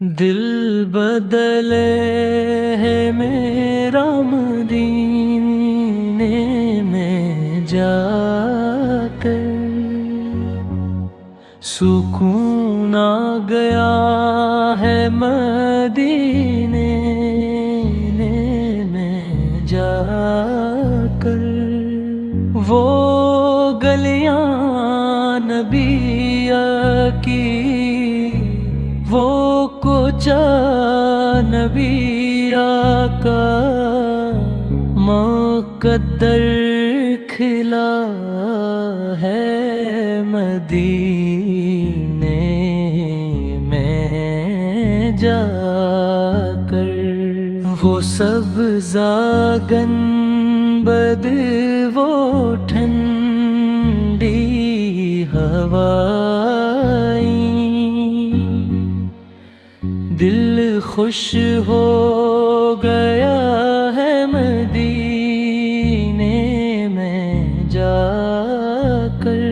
دل بدلے ہے میرا مدینے میں جا کر، سکون آ گیا ہے مدینے میں جا کر۔ وہ گلیاں نبی کی، وہ کوچہ نبی کا، مقدر کھلا ہے مدینے میں جا کر۔ وہ سبزہ گنبد، وہ ٹھنڈی ہوائیں، دل خوش ہو گیا ہے مدینے میں جا کر۔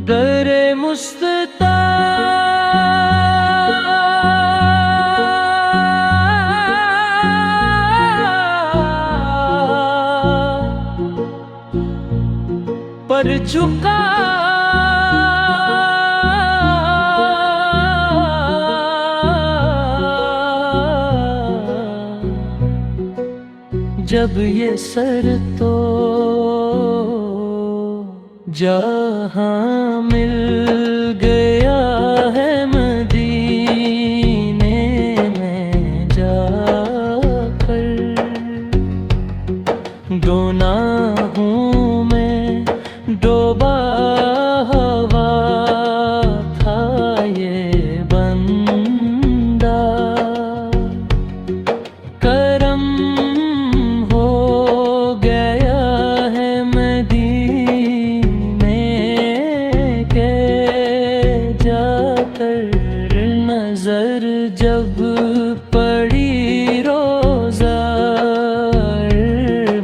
در مصطفیٰ پر جھکا جب یہ سر تو جہاں مل گیا ہے مدینے میں جا کر۔ گناہوں میں ڈوبا ہوا تھا یہ بندہ، کرم ہو گیا ہے مدینے کے جا کر۔ نظر جب پڑی روضہ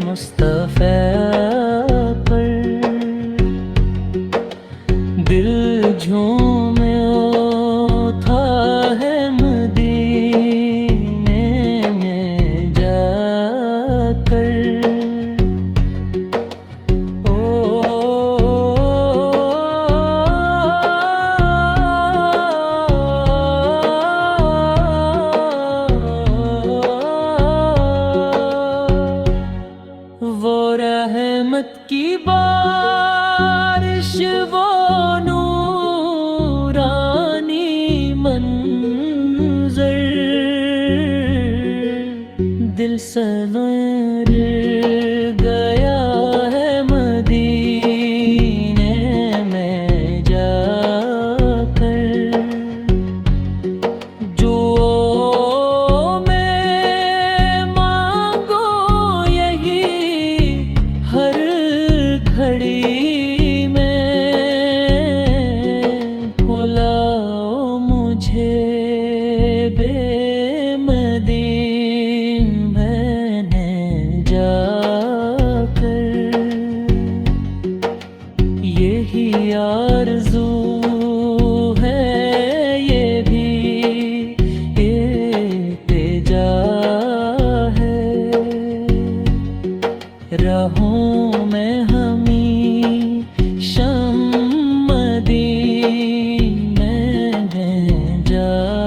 مصطفیٰ پر، دل جھومے تھا ہے مدینے میں جا کر۔ وہ رحمت کی بارش، وہ نورانی منظر، دل سنور گیا ہے مدینے میں جا کر۔ جو گھڑی میں بلاؤ مجھے بے مدین میں نے جا کر۔ یہی آرزو ہے، یہ بھی التجا ہے، رہوں میں مدینے میں جا